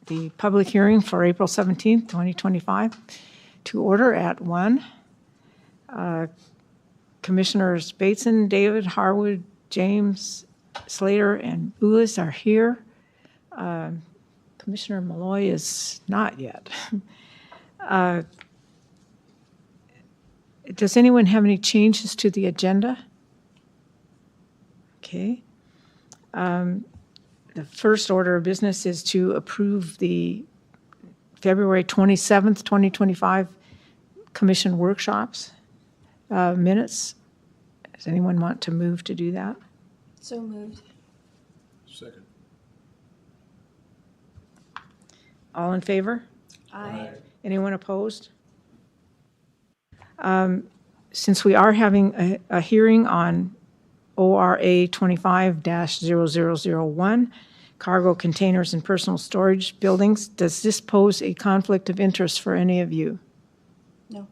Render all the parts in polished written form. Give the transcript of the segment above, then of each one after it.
the public hearing for April 17th, 2025 to order at 1. Commissioners Bateson, David, Harwood, James, Slater, and Ulis are here. Commissioner Malloy is not yet. Does anyone have any changes to the agenda? Okay. The first order of business is to approve the February 27th, 2025 commission workshops minutes. Does anyone want to move to do that? So moved. Second. All in favor? Aye. Anyone opposed? Since we are having a hearing on ORA 25-0001, cargo containers and personal storage buildings, does this pose a conflict of interest for any of you? No.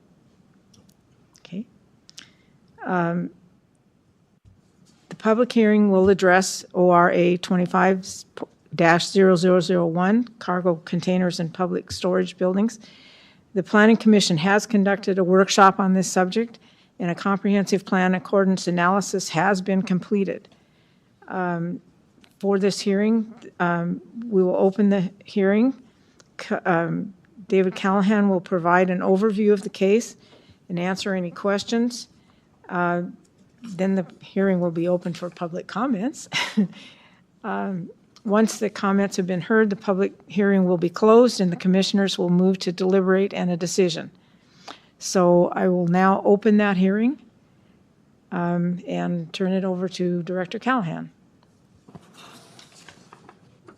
Okay. The public hearing will address ORA 25-0001, cargo containers and public storage buildings. The Planning Commission has conducted a workshop on this subject, and a comprehensive plan accordance analysis has been completed. For this hearing, we will open the hearing. David Callahan will provide an overview of the case and answer any questions. Then the hearing will be open for public comments. Once the comments have been heard, the public hearing will be closed and the commissioners will move to deliberate and a decision. So I will now open that hearing and turn it over to Director Callahan.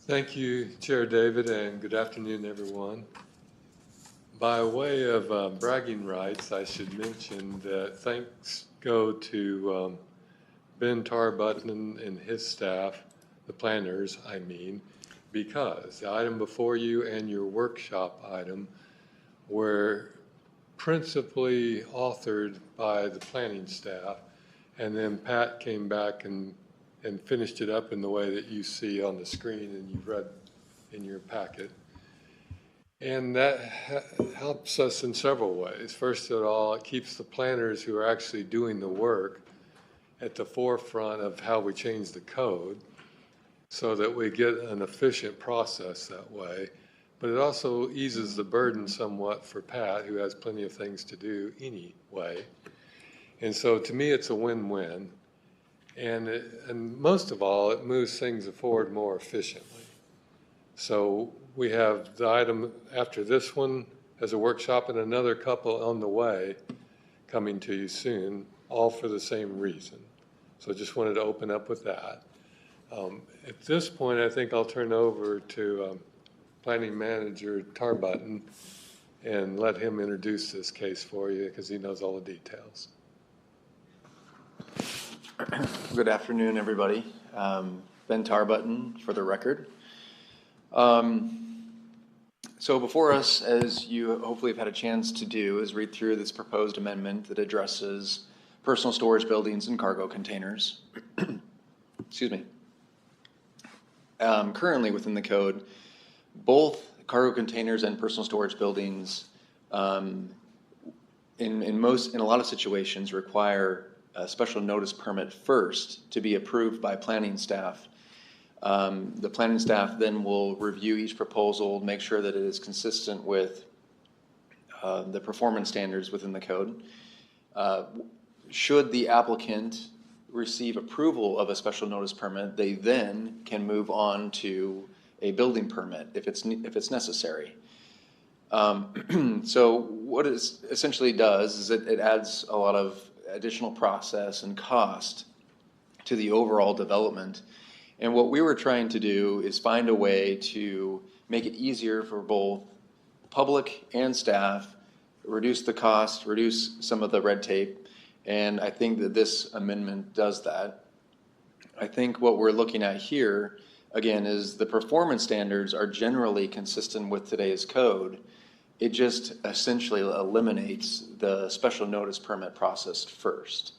Thank you, Chair David, and good afternoon, everyone. By way of bragging rights, I should mention that thanks go to Ben Tarbutton and his staff, the planners, I mean, because the item before you and your workshop item were principally authored by the planning staff, and then Pat came back and finished it up in the way that you see on the screen and you've read in your packet. And that helps us in several ways. First of all, it keeps the planners who are actually doing the work at the forefront of how we change the code so that we get an efficient process that way. But it also eases the burden somewhat for Pat, who has plenty of things to do anyway. And so to me, it's a win-win. And most of all, it moves things forward more efficiently. So we have the item after this one as a workshop and another couple on the way coming to you soon, all for the same reason. So just wanted to open up with that. At this point, I think I'll turn over to Planning Manager Tarbutton and let him introduce this case for you because he knows all the details. Good afternoon, everybody. Ben Tarbutton for the record. So before us, as you hopefully have had a chance to do, is read through this proposed amendment that addresses personal storage buildings and cargo containers. Excuse me. Currently within the code, both cargo containers and personal storage buildings in a lot of situations require a special notice permit first to be approved by planning staff. The planning staff then will review each proposal, make sure that it is consistent with the performance standards within the code. Should the applicant receive approval of a special notice permit, they then can move on to a building permit if it's necessary. So what it essentially does is it adds a lot of additional process and cost to the overall development. And what we were trying to do is find a way to make it easier for both public and staff, reduce the cost, reduce some of the red tape. And I think that this amendment does that. I think what we're looking at here, again, is the performance standards are generally consistent with today's code. It just essentially eliminates the special notice permit process first.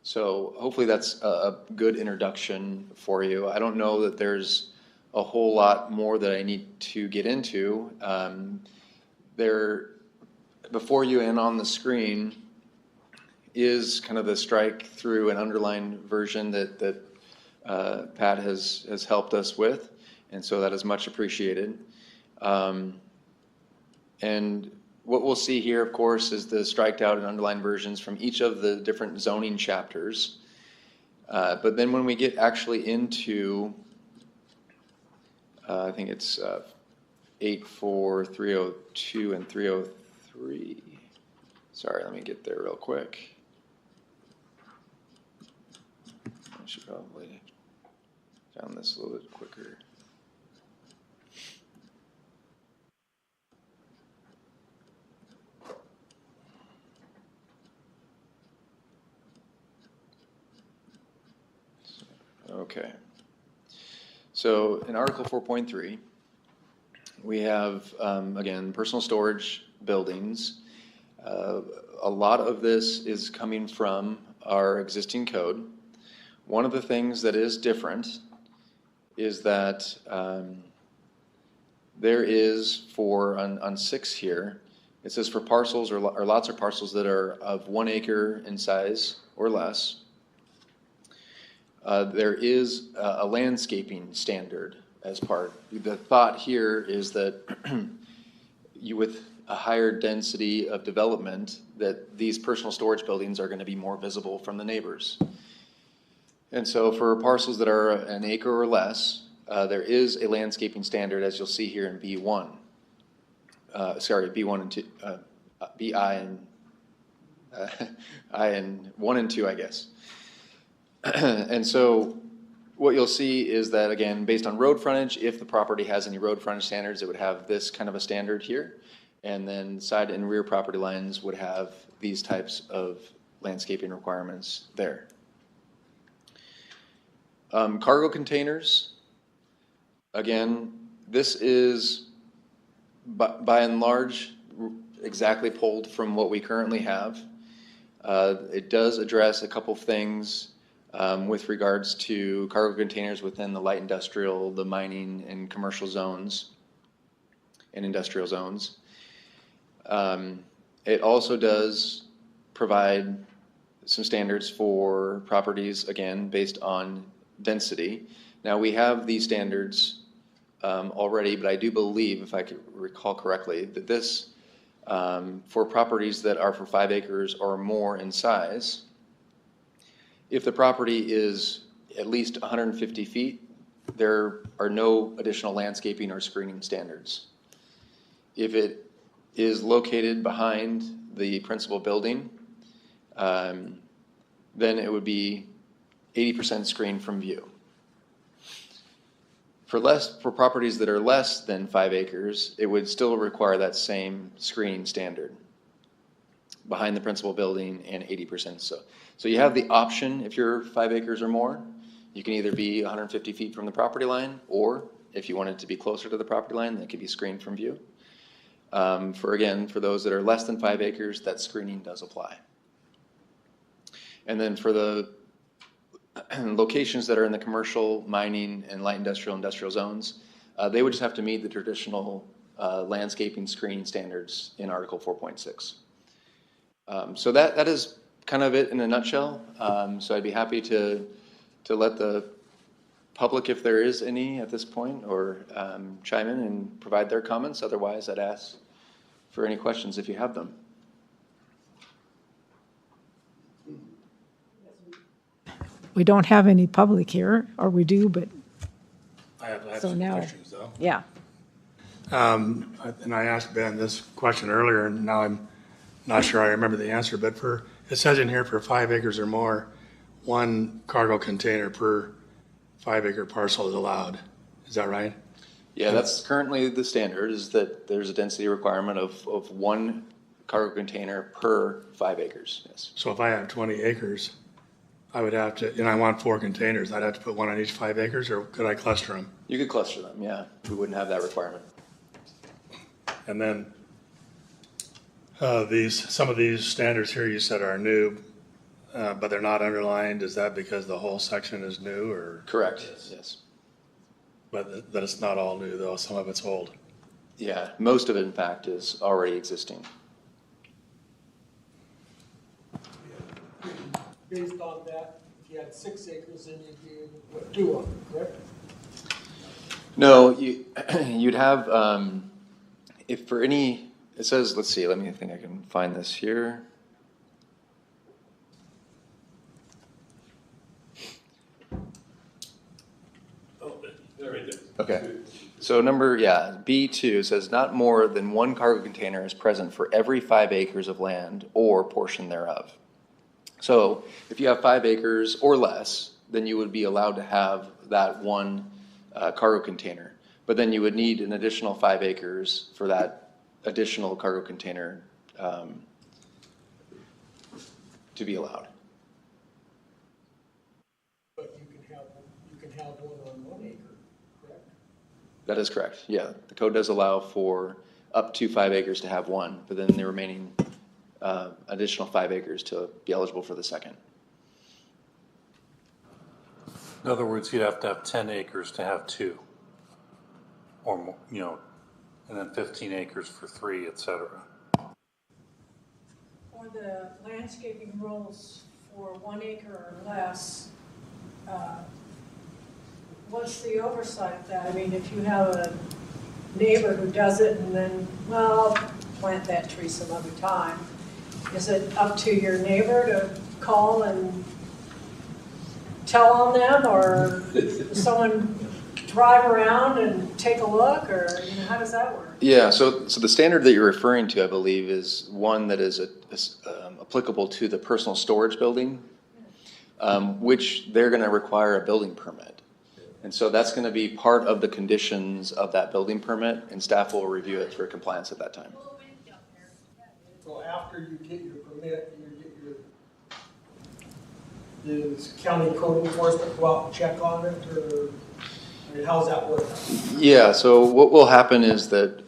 So hopefully that's a good introduction for you. I don't know that there's a whole lot more that I need to get into. There, before you and on the screen is kind of the strike through and underline version that Pat has helped us with, and so that is much appreciated. And what we'll see here, of course, is the striked out and underlined versions from each of the different zoning chapters. But then when we get actually into, I think it's 84302 and 303. Sorry, let me get there real quick. I should probably down this a little bit quicker. Okay. So in Article 4.3, we have, again, personal storage buildings. A lot of this is coming from our existing code. One of the things that is different is that there is on 6 here, it says for parcels or lots or parcels that are of 1 acre in size or less, there is a landscaping standard as part. The thought here is that with a higher density of development, that these personal storage buildings are going to be more visible from the neighbors. And so for parcels that are an acre or less, there is a landscaping standard, as you'll see here in B1. B1 and 2, BI and I and 1 and 2, I guess. And so what you'll see is that, again, based on road frontage, if the property has any road frontage standards, it would have this kind of a standard here. And then side and rear property lines would have these types of landscaping requirements there. Cargo containers, again, this is by and large exactly pulled from what we currently have. It does address a couple things with regards to cargo containers within the light industrial, the mining and commercial zones and industrial zones. It also does provide some standards for properties, again, based on density. Now, we have these standards already, but I do believe, if I could recall correctly, that this, for properties that are for 5 acres or more in size, if the property is at least 150 feet, there are no additional landscaping or screening standards. If it is located behind the principal building, then it would be 80% screened from view. For properties that are less than 5 acres, it would still require that same screening standard behind the principal building and 80%. So you have the option, if you're 5 acres or more, you can either be 150 feet from the property line, or if you wanted to be closer to the property line, that could be screened from view. For those that are less than 5 acres, that screening does apply. And then for the locations that are in the commercial, mining, and light industrial zones, they would just have to meet the traditional landscaping screening standards in Article 4.6. So that is kind of it in a nutshell. So I'd be happy to let the public, if there is any at this point, or chime in and provide their comments. Otherwise, I'd ask for any questions if you have them. We don't have any public here, or we do, but I have So some now- questions, though. yeah. And I asked Ben this question earlier, and now I'm not sure I remember the answer, but it says in here for 5 acres or more, 1 cargo container per 5 acre parcel is allowed. Is that right? Yeah, that's currently the standard, is that there's a density requirement of 1 cargo container per 5 acres, yes. So if I have 20 acres, I would have to, and I want 4 containers, I'd have to put 1 on each 5 acres, or could I cluster them? You could cluster them, yeah. We wouldn't have that requirement. And then some of these standards here you said are new, but they're not underlined. Is that because the whole section is new, or? Correct, yes. But that it's not all new though, some of it's old. Yeah, most of it, in fact, is already existing. Based on that, if you had 6 acres, then you'd be, what, 2 of them, correct? No, you'd have, if for any, it says, let's see, let me think I can find this here. Oh, there it is. Okay. So number, B2 says not more than 1 cargo container is present for every 5 acres of land or portion thereof. So if you have 5 acres or less, then you would be allowed to have that 1 cargo container. But then you would need an additional 5 acres for that additional cargo container to be allowed. But you can have one on 1 acre, correct? That is correct, yeah. The code does allow for up to 5 acres to have 1, but then the remaining additional 5 acres to be eligible for the second. In other words, you'd have to have 10 acres to have 2 or more, and then 15 acres for 3, et cetera. Or the landscaping rules for 1 acre or less, what's the oversight of that? I mean, if you have a neighbor who does it and then, well, I'll plant that tree some other time, is it up to your neighbor to call and tell on them, or does someone drive around and take a look, or how does that work? Yeah, so the standard that you're referring to, I believe, is one that is applicable to the personal storage building, which they're going to require a building permit. And so that's going to be part of the conditions of that building permit, and staff will review it for compliance at that time. So after you get your permit, does county code enforcement go out and check on it, or, I mean, how's that work? Yeah, so what will happen is that,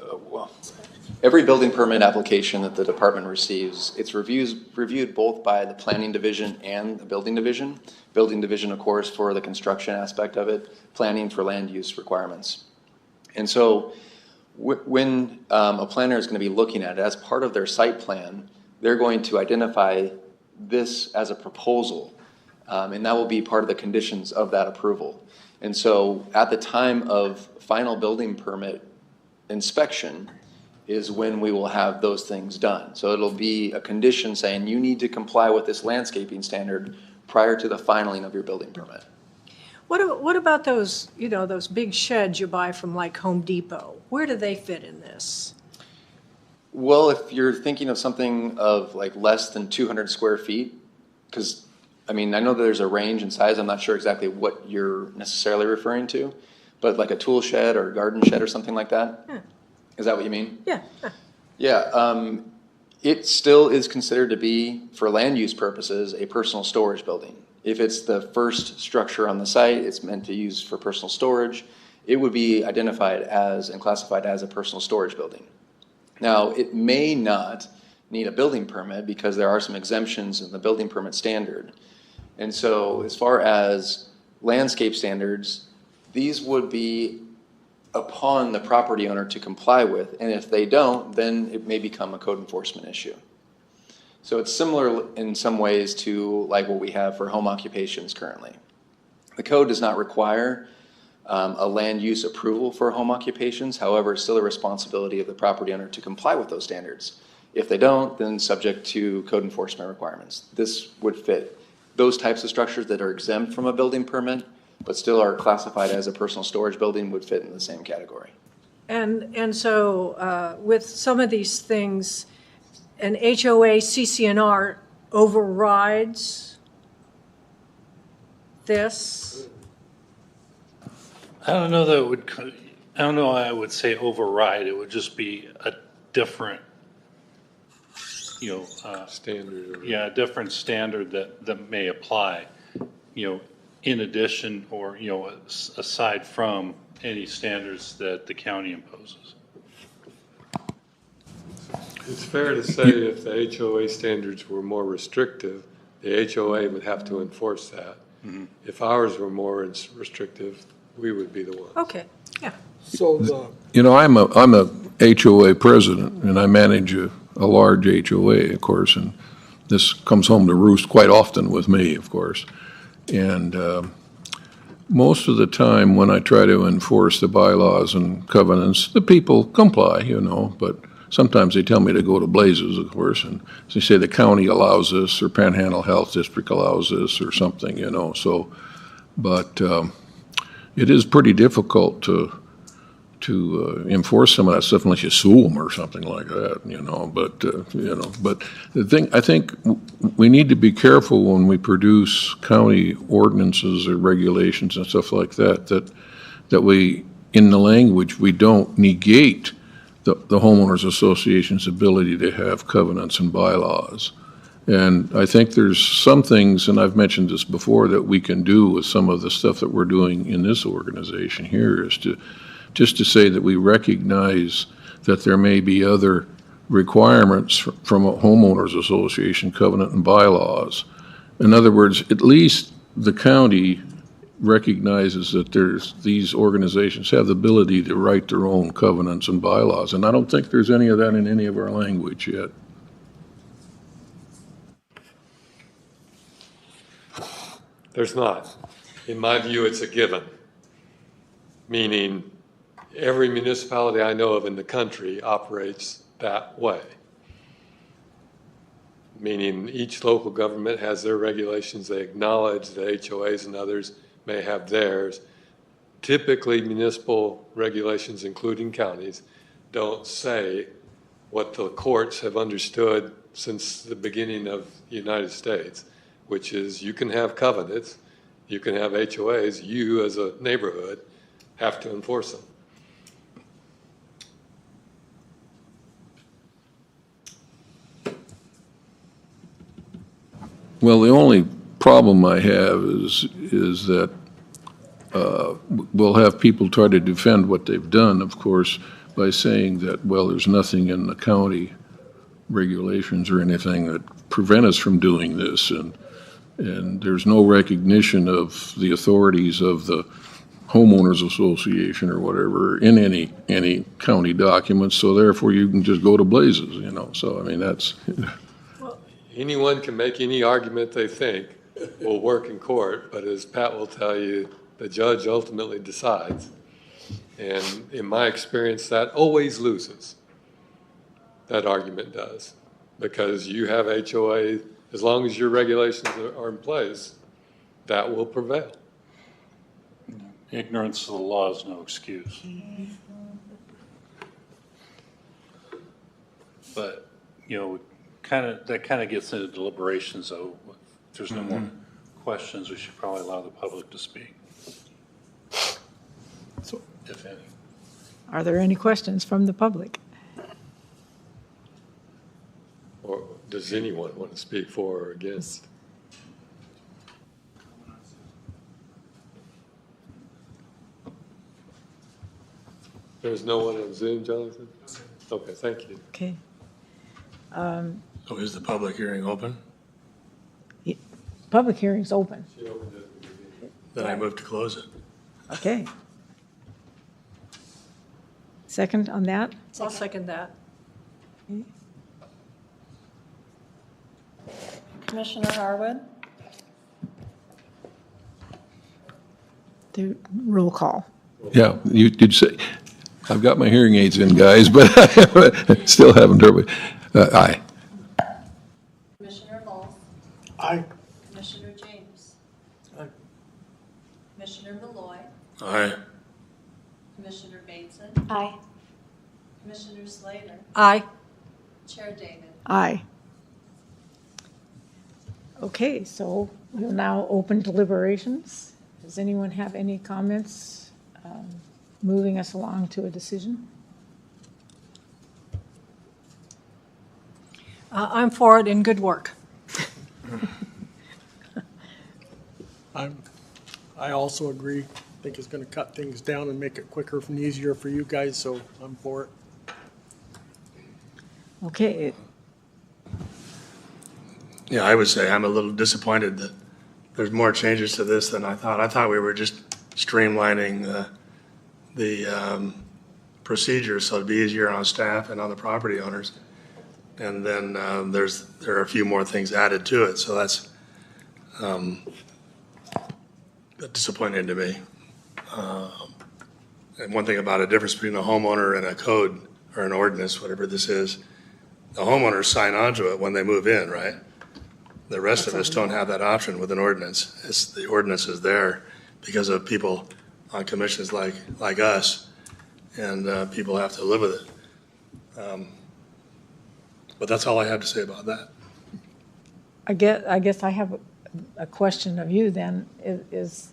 every building permit application that the department receives, it's reviewed both by the planning division and the building division. Building division, of course, for the construction aspect of it, planning for land use requirements. And so when a planner is going to be looking at it as part of their site plan, they're going to identify this as a proposal, and that will be part of the conditions of that approval. And so at the time of final building permit inspection is when we will have those things done. So it'll be a condition saying you need to comply with this landscaping standard prior to the filing of your building permit. What about those, those big sheds you buy from like Home Depot? Where do they fit in this? Well, if you're thinking of something of like less than 200 square feet, because I mean, I know that there's a range in size. I'm not sure exactly what you're necessarily referring to, but like a tool shed or a garden shed or something like that. Yeah. Is that what you mean? Yeah. Yeah. It still is considered to be, for land use purposes, a personal storage building. If it's the first structure on the site, it's meant to use for personal storage, it would be identified as and classified as a personal storage building. Now, it may not need a building permit because there are some exemptions in the building permit standard. And so as far as landscape standards, these would be upon the property owner to comply with, and if they don't, then it may become a code enforcement issue. So it's similar in some ways to like what we have for home occupations currently. The code does not require a land use approval for home occupations. However, it's still a responsibility of the property owner to comply with those standards. If they don't, then subject to code enforcement requirements. This would fit those types of structures that are exempt from a building permit, but still are classified as a personal storage building would fit in the same category. And so with some of these things, an HOA CCNR overrides this? I don't know that it would, I don't know I would say override. It would just be a different, Standard. a different standard that may apply, in addition or, aside from any standards that the county imposes. It's fair to say if the HOA standards were more restrictive, the HOA would have to enforce that. If ours were more restrictive, we would be the ones. Okay, yeah. So the, You know, I'm a HOA president, and I manage a large HOA, of course, and this comes home to roost quite often with me, of course. And most of the time, when I try to enforce the bylaws and covenants, the people comply, you know, but sometimes they tell me to go to blazes, of course, and they say the county allows this, or Panhandle Health District allows this, or something, you know, so, but it is pretty difficult to enforce some of that stuff unless you sue them or something like that, you know, but, you know, but the thing, I think we need to be careful when we produce county ordinances or regulations and stuff like that, that we, in the language, we don't negate the homeowners association's ability to have covenants and bylaws. And I think there's some things, and I've mentioned this before, that we can do with some of the stuff that we're doing in this organization here, is to just to say that we recognize that there may be other requirements from a homeowners association covenant and bylaws. In other words, at least the county recognizes that these organizations have the ability to write their own covenants and bylaws, and I don't think there's any of that in any of our language yet. There's not. In my view, it's a given, meaning every municipality I know of in the country operates that way. Meaning each local government has their regulations. They acknowledge the HOAs and others may have theirs. Typically, municipal regulations, including counties, don't say what the courts have understood since the beginning of the United States, which is you can have covenants, you can have HOAs, you as a neighborhood have to enforce them. Well, the only problem I have is that we'll have people try to defend what they've done, of course, by saying that, well, there's nothing in the county regulations or anything that prevent us from doing this, and there's no recognition of the authorities of the homeowners association or whatever in any county documents, so therefore you can just go to blazes, you know, so I mean, that's... Anyone can make any argument they think will work in court, but as Pat will tell you, the judge ultimately decides. And in my experience, that always loses. That argument does. Because you have HOA, as long as your regulations are in place, that will prevail. Ignorance of the law is no excuse. But, you know, that kind of gets into deliberations, so if there's no more questions, we should probably allow the public to speak. So, if any. Are there any questions from the public? Or does anyone want to speak for or against? There's no one on Zoom, Jonathan? Okay, thank you. Okay. So is the public hearing open? Public hearing's open. She opened it at the beginning. Then I move to close it. Okay. Second on that? I'll second that. Commissioner Harwood, The roll call. Yeah, you did say, I've got my hearing aids in, guys, but I still haven't heard. Aye. Commissioner Volz, I, Commissioner James. Aye. Commissioner Malloy, Aye. Commissioner Bateson, Aye. Commissioner Slater, Aye. Chair David. Aye. Okay, so we'll now open deliberations. Does anyone have any comments moving us along to a decision? I'm for it, and good work. I also agree. I think it's gonna cut things down and make it quicker and easier for you guys, so I'm for it. Okay, Yeah, I would say I'm a little disappointed that there's more changes to this than I thought. I thought we were just streamlining the procedures so it'd be easier on staff and on the property owners. And then there are a few more things added to it, so that's disappointing to me. And one thing about a difference between a homeowner and a code or an ordinance, whatever this is, the homeowners sign on to it when they move in, right? The rest of us don't have that option with an ordinance. The ordinance is there because of people on commissions like us, and people have to live with it. But that's all I have to say about that. I guess I have a question of you then, is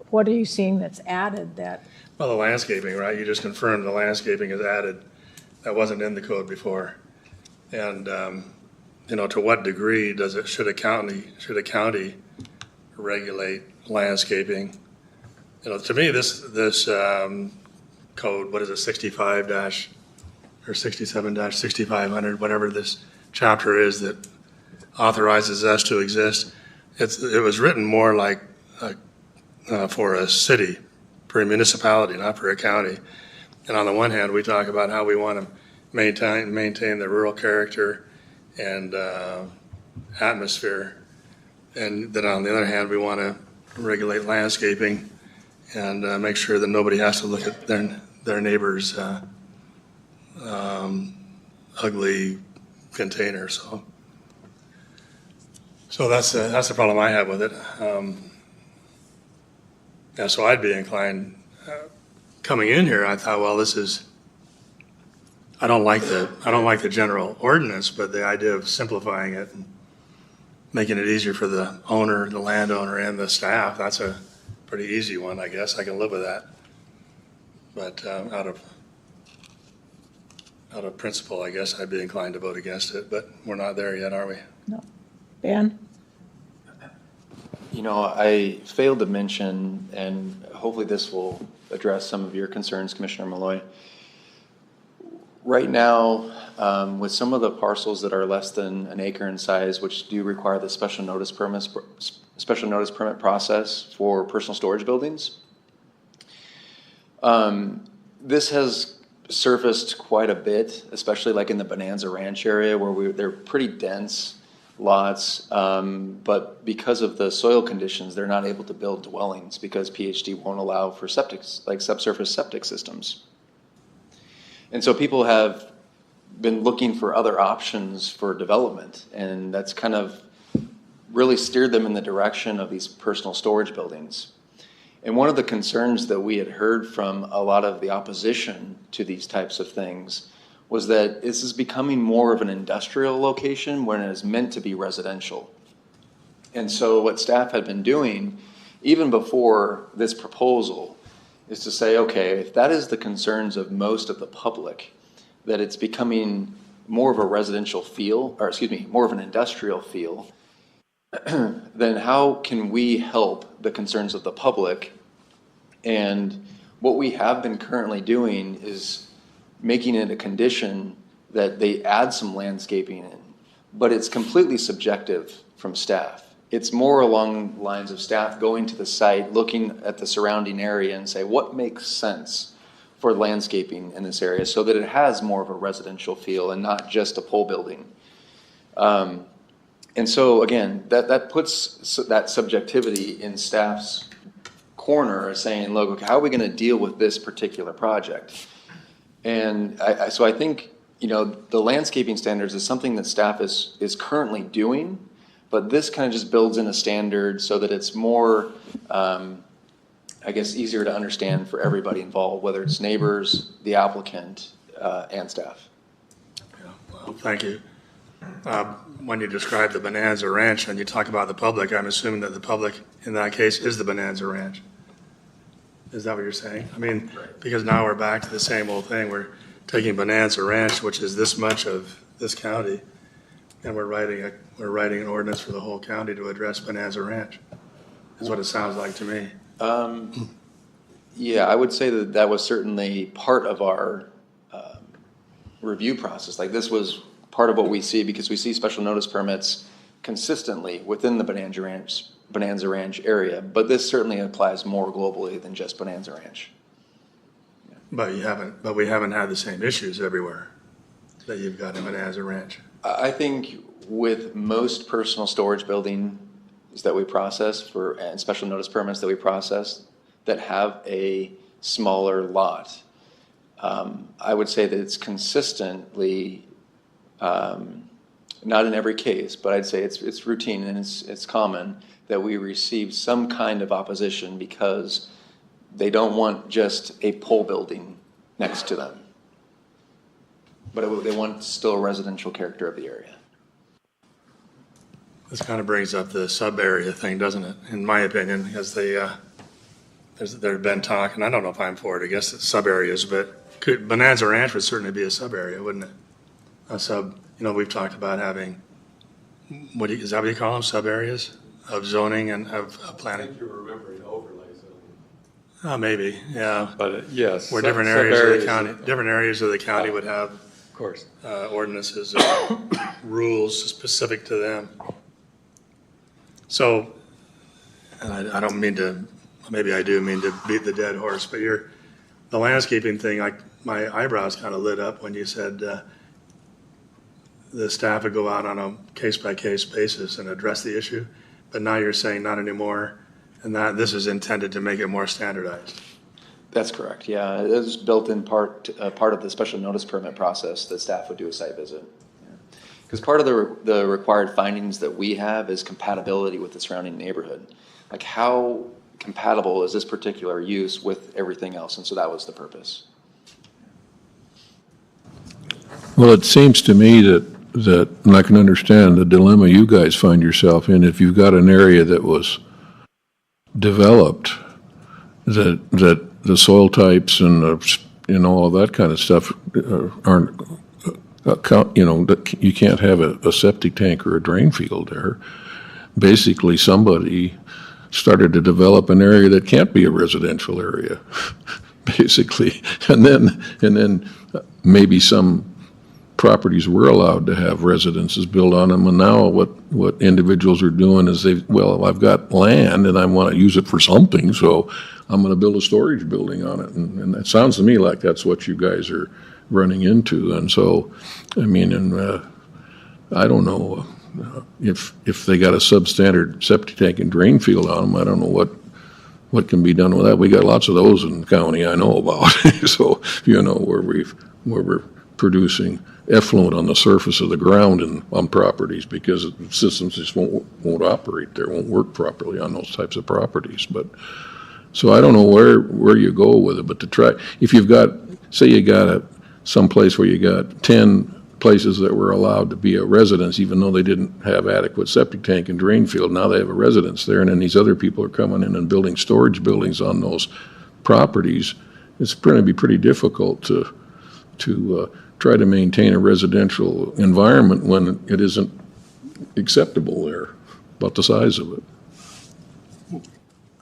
what are you seeing that's added that? Well, the landscaping, right? You just confirmed the landscaping is added. That wasn't in the code before. And, to what degree should a county regulate landscaping? To me, this code, what is it, 65 or 67-6500, whatever this chapter is that authorizes us to exist, it was written more like for a city, for a municipality, not for a county. And on the one hand, we talk about how we want to maintain the rural character and atmosphere. And then on the other hand, we want to regulate landscaping and make sure that nobody has to look at their neighbor's ugly container. So that's the problem I have with it. So I'd be inclined, coming in here, I thought, well, I don't like the general ordinance, but the idea of simplifying it and making it easier for the owner, the landowner, and the staff, that's a pretty easy one, I guess. I can live with that. But out of principle, I guess I'd be inclined to vote against it, but we're not there yet, are we? No. Ben? I failed to mention, and hopefully this will address some of your concerns, Commissioner Malloy. Right now, with some of the parcels that are less than an acre in size, which do require the special notice permit process for personal storage buildings, this has surfaced quite a bit, especially like in the Bonanza Ranch area where they're pretty dense lots, but because of the soil conditions, they're not able to build dwellings because PhD won't allow for subsurface septic systems. And so people have been looking for other options for development, and that's kind of really steered them in the direction of these personal storage buildings. And one of the concerns that we had heard from a lot of the opposition to these types of things was that this is becoming more of an industrial location when it is meant to be residential. And so what staff had been doing, even before this proposal, is to say, okay, if that is the concerns of most of the public, that it's becoming more of a residential feel, or excuse me, more of an industrial feel, then how can we help the concerns of the public? And what we have been currently doing is making it a condition that they add some landscaping in, but it's completely subjective from staff. It's more along the lines of staff going to the site, looking at the surrounding area and say, what makes sense for landscaping in this area so that it has more of a residential feel and not just a pole building. And so again, that puts that subjectivity in staff's corner, saying, look, okay, how are we going to deal with this particular project? And so I think, the landscaping standards is something that staff is currently doing, but this kind of just builds in a standard so that it's more, easier to understand for everybody involved, whether it's neighbors, the applicant, and staff. Yeah, well, thank you. When you describe the Bonanza Ranch and you talk about the public, I'm assuming that the public in that case is the Bonanza Ranch. Is that what you're saying? I mean, because now we're back to the same old thing. We're taking Bonanza Ranch, which is this much of this county, and we're writing an ordinance for the whole county to address Bonanza Ranch. Is what it sounds like to me. Yeah, I would say that was certainly part of our review process. Like this was part of what we see, because we see special notice permits consistently within the Bonanza Ranch area, but this certainly applies more globally than just Bonanza Ranch. But we haven't had the same issues everywhere that you've got in Bonanza Ranch. I think with most personal storage buildings that we process and special notice permits that we process that have a smaller lot, I would say that it's consistently, not in every case, but I'd say it's routine and it's common that we receive some kind of opposition because they don't want just a pole building next to them, but they want still a residential character of the area. This kind of brings up the sub-area thing, doesn't it? In my opinion, because there's been talk, and I don't know if I'm for it, I guess it's sub-areas, but Bonanza Ranch would certainly be a sub-area, wouldn't it? A sub, we've talked about having, is that what you call them, sub-areas of zoning and of I planning? think you're remembering overlay zoning. Maybe, yeah. But yes. Where different areas of the county would have Of course. ordinances or rules specific to them. So, and I don't mean to, maybe I do mean to beat the dead horse, but the landscaping thing, like my eyebrows kind of lit up when you said the staff would go out on a case-by-case basis and address the issue, but now you're saying not anymore, and that this is intended to make it more standardized. That's correct, yeah. It is built in part of the special notice permit process that staff would do a site visit. Because part of the required findings that we have is compatibility with the surrounding neighborhood. Like how compatible is this particular use with everything else? And so that was the purpose. Well, it seems to me that, and I can understand the dilemma you guys find yourself in, if you've got an area that was developed, that the soil types and, all that kind of stuff aren't, you can't have a septic tank or a drain field there. Basically, somebody started to develop an area that can't be a residential area, basically. And then maybe some properties were allowed to have residences built on them, and now what individuals are doing is I've got land and I want to use it for something, so I'm going to build a storage building on it. And that sounds to me like that's what you guys are running into. And so, I don't know if they got a substandard septic tank and drain field on them. I don't know what can be done with that. We got lots of those in the county I know about. So, where we're producing effluent on the surface of the ground and on properties because systems just won't operate there, won't work properly on those types of properties. But so I don't know where you go with it, but to try, if you've got, say you got some place where you got 10 places that were allowed to be a residence, even though they didn't have adequate septic tank and drain field, now they have a residence there, and then these other people are coming in and building storage buildings on those properties. It's going to be pretty difficult to try to maintain a residential environment when it isn't acceptable there, about the size of it.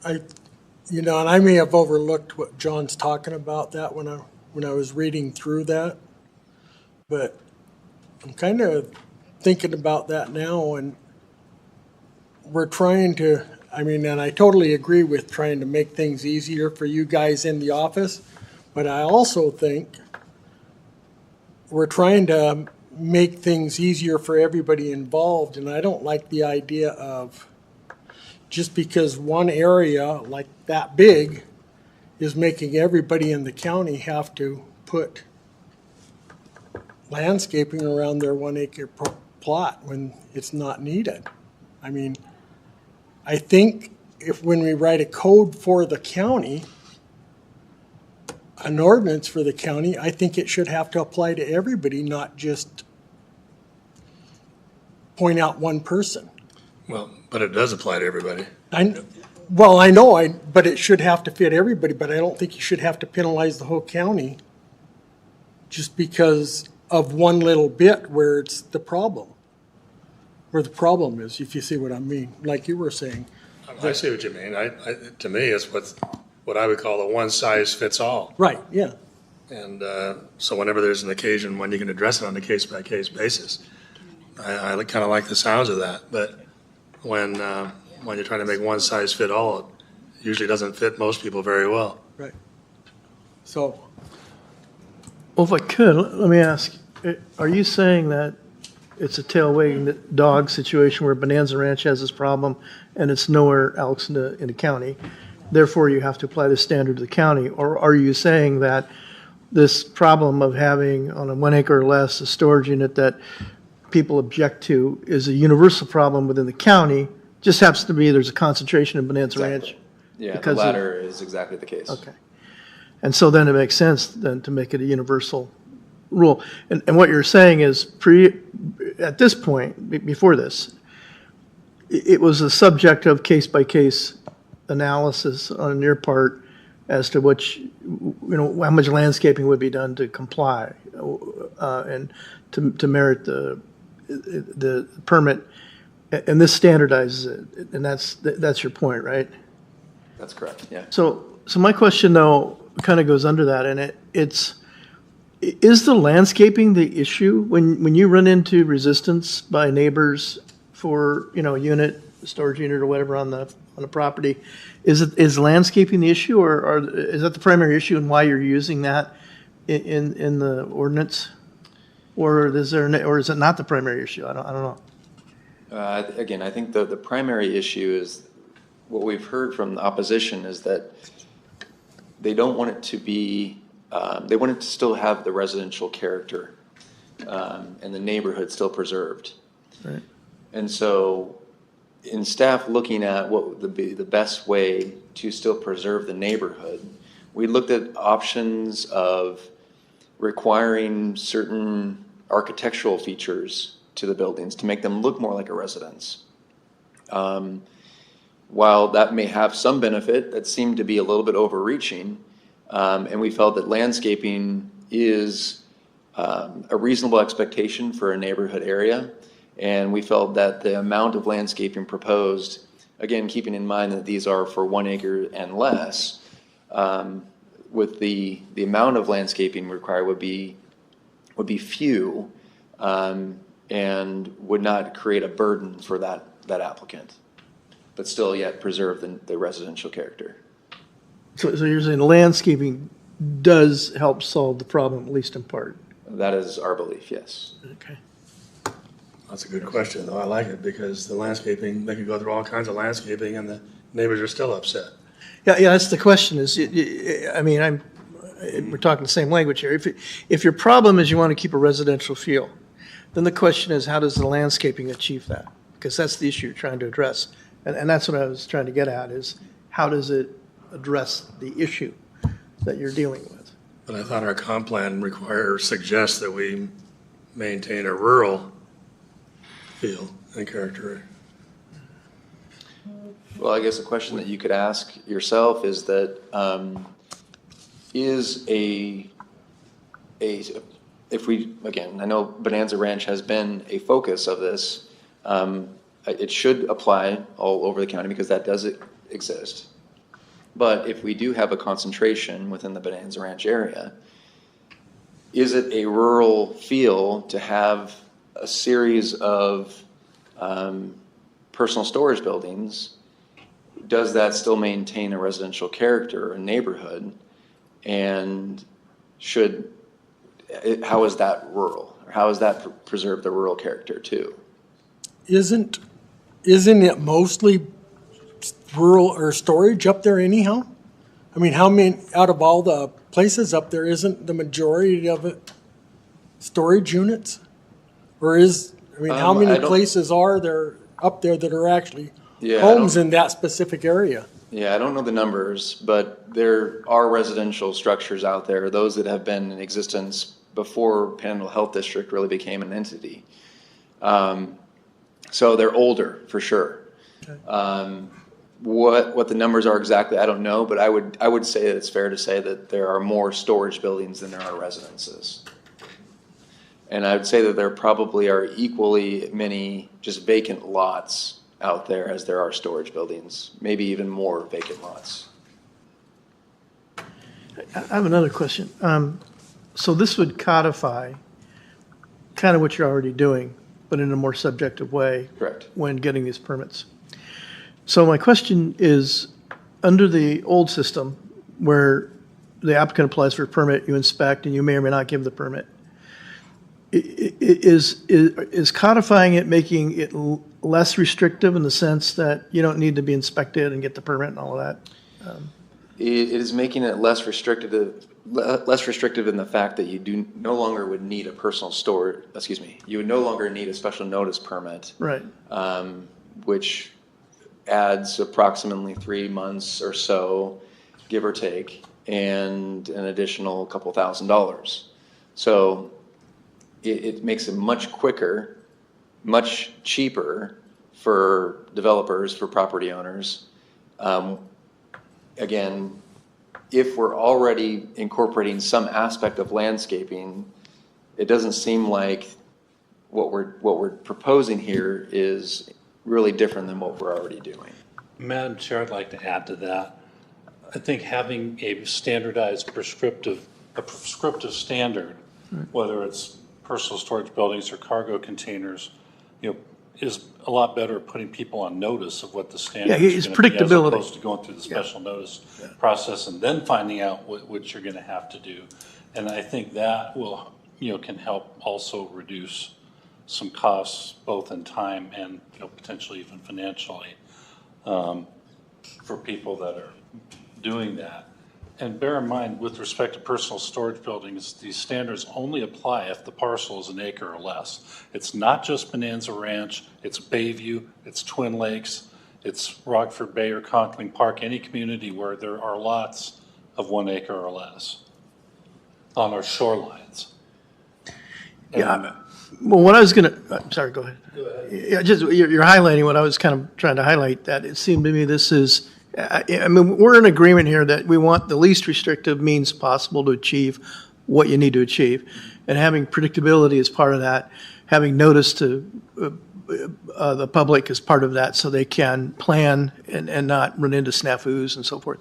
And I may have overlooked what John's talking about that when I was reading through that, but I'm kind of thinking about that now, and we're trying to, and I totally agree with trying to make things easier for you guys in the office, but I also think we're trying to make things easier for everybody involved, and I don't like the idea of just because one area like that big is making everybody in the county have to put landscaping around their 1 acre plot when it's not needed. I think when we write a code for the county, an ordinance for the county, I think it should have to apply to everybody, not just point out one person. Well, but it does apply to everybody. But it should have to fit everybody, but I don't think you should have to penalize the whole county just because of one little bit where it's the problem. Where the problem is, if you see what I mean, like you were saying. I see what you mean. To me, it's what I would call a one size fits all. Right, yeah. And so whenever there's an occasion when you can address it on a case by case basis, I kind of like the sounds of that, but when you're trying to make one size fit all, it usually doesn't fit most people very well. Right. So, Well, if I could, let me ask, are you saying that it's a tail wagging the dog situation where Bonanza Ranch has this problem and it's nowhere else in the county? Therefore, you have to apply the standard to the county? Or are you saying that this problem of having on a 1 acre or less a storage unit that people object to is a universal problem within the county? Just happens to be there's a concentration in Bonanza Exactly. Ranch? Yeah, the Because of- latter is exactly the case. Okay. And so then it makes sense then to make it a universal rule. And what you're saying is at this point, before this, it was a subject of case-by-case analysis on your part as to which, how much landscaping would be done to comply and to merit the permit. And this standardizes it. And that's your point, right? That's correct, yeah. So my question though kind of goes under that, and is the landscaping the issue when you run into resistance by neighbors for a unit, a storage unit or whatever on the property? Is landscaping the issue, or is that the primary issue, and why you're using that in the ordinance, or is it not the primary issue? I don't know. Again, I think the primary issue is what we've heard from the opposition is that they don't want it to be, they want it to still have the residential character and the neighborhood still preserved. Right. And so in staff looking at what would be the best way to still preserve the neighborhood, we looked at options of requiring certain architectural features to the buildings to make them look more like a residence. While that may have some benefit, that seemed to be a little bit overreaching, and we felt that landscaping is a reasonable expectation for a neighborhood area, and we felt that the amount of landscaping proposed, again, keeping in mind that these are for 1 acre and less, with the amount of landscaping required would be few, and would not create a burden for that applicant, but still yet preserve the residential character. So you're saying landscaping does help solve the problem, at least in part? That is our belief, yes. Okay. That's a good question, though. I like it because the landscaping, they could go through all kinds of landscaping and the neighbors are still upset. Yeah, that's the question is, we're talking the same language here. If your problem is you want to keep a residential feel, then the question is, how does the landscaping achieve that? Because that's the issue you're trying to address. And that's what I was trying to get at is, how does it address the issue that you're dealing with? But I thought our comp plan suggests that we maintain a rural feel and character. Well, I guess the question that you could ask yourself is that, if we, again, I know Bonanza Ranch has been a focus of this, it should apply all over the county because that does exist. But if we do have a concentration within the Bonanza Ranch area, is it a rural feel to have a series of personal storage buildings? Does that still maintain a residential character or neighborhood? And how is that rural? Or how does that preserve the rural character too? isn't it mostly rural or storage up there anyhow? I mean, how many, out of all the places up there, isn't the majority of it storage units? Or how many places are there up there that are actually homes in that specific area? Yeah, I don't know the numbers, but there are residential structures out there, those that have been in existence before Panhandle Health District really became an entity. So they're older, for sure. Okay. What the numbers are exactly, I don't know, but I would say that it's fair to say that there are more storage buildings than there are residences. And I would say that there probably are equally many just vacant lots out there as there are storage buildings, maybe even more vacant lots. I have another question. So this would codify kind of what you're already doing but in a more subjective way. Correct. When getting these permits. So my question is, under the old system, where the applicant applies for a permit, you inspect, and you may or may not give the permit, is codifying it, making it less restrictive in the sense that you don't need to be inspected and get the permit and all of that? It is making it less restrictive in the fact that you no longer would need a personal store, you would no longer need a special notice permit. Right. Which adds approximately 3 months or so, give or take, and an additional couple $1,000s. So it makes it much quicker, much cheaper for developers, for property owners. Again, if we're already incorporating some aspect of landscaping, it doesn't seem like what we're proposing here is really different than what we're already doing. Madam Chair, I'd like to add to that. I think having a standardized prescriptive standard, whether it's personal storage buildings or cargo containers, is a lot better at putting people on notice of what the standard is going to be, as opposed to going through the special notice process and then finding out what you're going to have to do. And I think that will, can help also reduce some costs, both in time and, potentially even financially, for people that are doing that. And bear in mind, with respect to personal storage buildings, these standards only apply if the parcel is an acre or less. It's not just Bonanza Ranch, it's Bayview, it's Twin Lakes, it's Rockford Bay or Conkling Park, any community where there are lots of 1 acre or less on our shorelines. Yeah. Well, what I was going to, I'm sorry, go ahead. Go ahead. Yeah, just, you're highlighting what I was kind of trying to highlight, that it seemed to me this is, I mean, we're in agreement here that we want the least restrictive means possible to achieve what you need to achieve. And having predictability as part of that, having notice to the public as part of that, so they can plan and not run into snafus and so forth.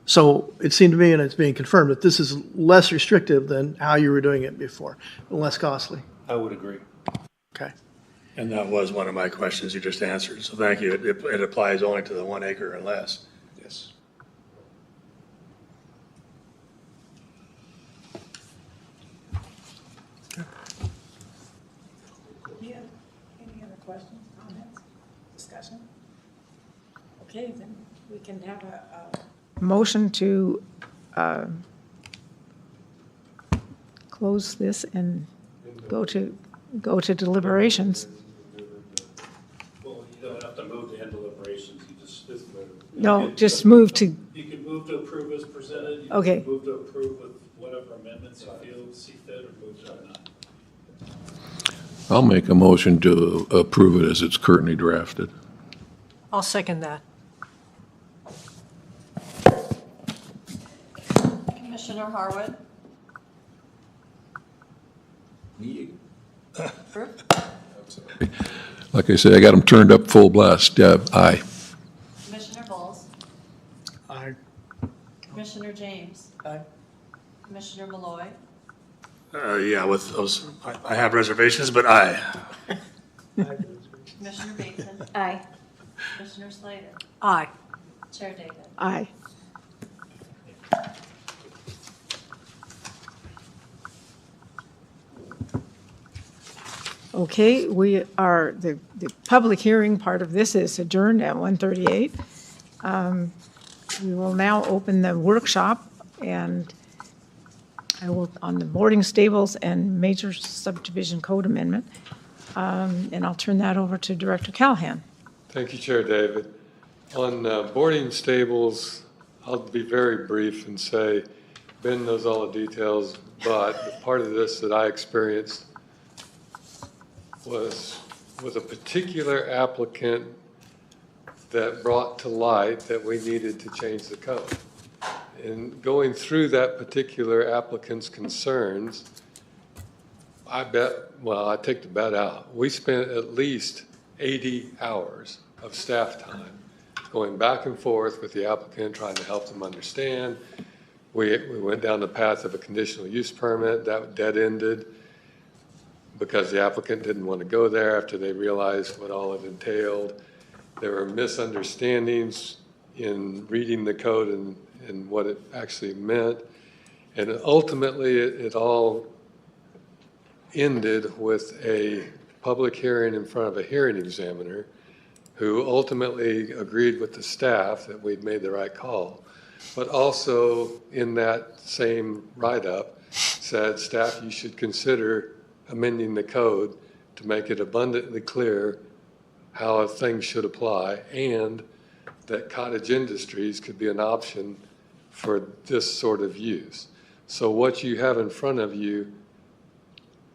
So it seemed to me, and it's being confirmed, that this is less restrictive than how you were doing it before, and less costly. I would agree. Okay. And that was one of my questions you just answered, so thank you. It applies only to the 1 acre or less. Yes. Any other questions, comments, discussion? Okay, then we can have a motion to close this and go to deliberations. Well, you don't have to move to end deliberations, you just. No, just move to, You can move to approve as presented. You Okay. can move to approve with whatever amendments you feel see fit, or move to not. I'll make a motion to approve it as it's currently drafted. I'll second that. Commissioner Harwood? Approve? Like I say, I got them turned up full blast. Aye. Commissioner Bowles? Aye. Commissioner James? Aye. Commissioner Malloy? Yeah, with those, I have reservations, but aye. Commissioner Bateson? Aye. Commissioner Slater? Aye. Chair David? Aye. Okay, we are, the public hearing part of this is adjourned at 1:38. We will now open the workshop, and I will, on the boarding stables and major subdivision code amendment, and I'll turn that over to Director Callahan. Thank you, Chair David. On boarding stables, I'll be very brief and say, Ben knows all the details, but the part of this that I experienced was with a particular applicant that brought to light that we needed to change the code. In going through that particular applicant's concerns, I take the bet out. We spent at least 80 hours of staff time going back and forth with the applicant, trying to help them understand. We went down the path of a conditional use permit that dead-ended. because the applicant didn't want to go there after they realized what all it entailed. There were misunderstandings in reading the code and what it actually meant. And ultimately, it all ended with a public hearing in front of a hearing examiner who ultimately agreed with the staff that we'd made the right call. But also in that same write-up said, staff, you should consider amending the code to make it abundantly clear how things should apply, and that cottage industries could be an option for this sort of use. So what you have in front of you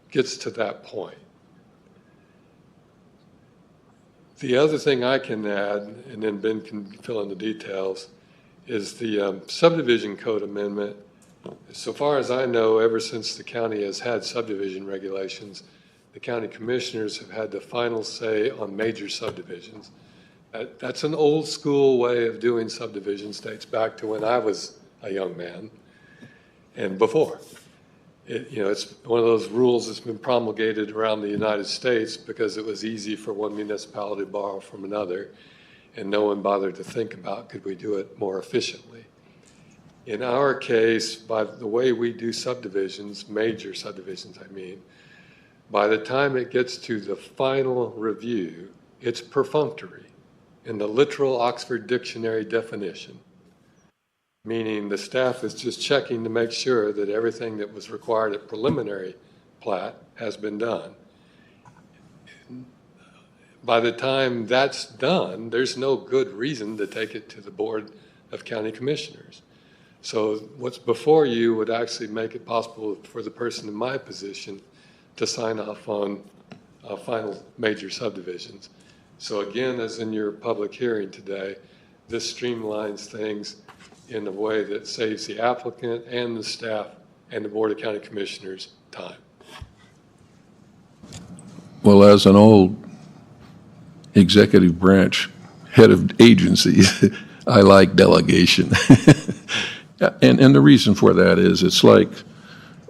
gets to that point. The other thing I can add, and then Ben can fill in the details, is the subdivision code amendment. So far as I know, ever since the county has had subdivision regulations, the county commissioners have had the final say on major subdivisions. That's an old school way of doing subdivisions, dates back to when I was a young man and before. It's one of those rules that's been promulgated around the United States because it was easy for one municipality to borrow from another, and no one bothered to think about, could we do it more efficiently? In our case, by the way we do subdivisions, major subdivisions I mean, by the time it gets to the final review, it's perfunctory in the literal Oxford Dictionary definition, meaning the staff is just checking to make sure that everything that was required at preliminary plat has been done. By the time that's done, there's no good reason to take it to the Board of County Commissioners. So what's before you would actually make it possible for the person in my position to sign off on final major subdivisions. So again, as in your public hearing today, this streamlines things in a way that saves the applicant and the staff and the Board of County Commissioners time. Well, as an old executive branch head of agencies, I like delegation. And the reason for that is it's like,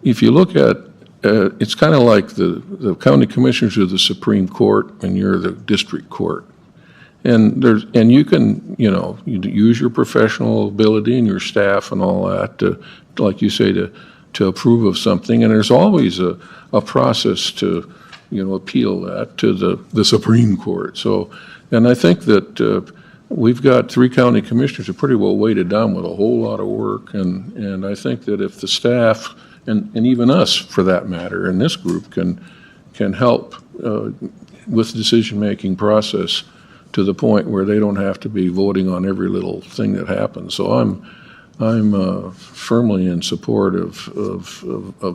if you look at, it's kind of like the county commissioners are the Supreme Court and you're the district court. And you can, you use your professional ability and your staff and all that to, like you say, to approve of something. And there's always a process to, appeal that to the Supreme Court. So, and I think that we've got 3 county commissioners who are pretty well weighted down with a whole lot of work. And I think that if the staff, and even us for that matter, in this group can help with the decision-making process to the point where they don't have to be voting on every little thing that happens. So I'm firmly in support of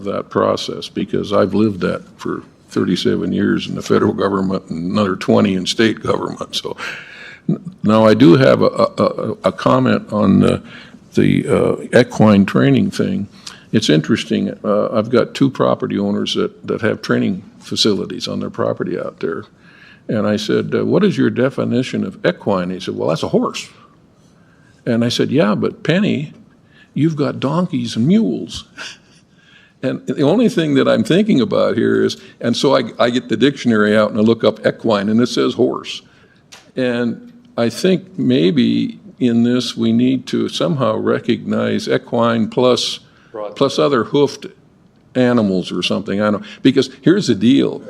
that process, because I've lived that for 37 years in the federal government and another 20 in state government. So now I do have a comment on the equine training thing. It's interesting. I've got 2 property owners that have training facilities on their property out there. And I said, what is your definition of equine? He said, well, that's a horse. And I said, yeah, but Penny, you've got donkeys and mules. And the only thing that I'm thinking about here is, and so I get the dictionary out and I look up equine and it says horse. And I think maybe in this we need to somehow recognize equine plus other hoofed animals or something. I don't know. Because here's the deal.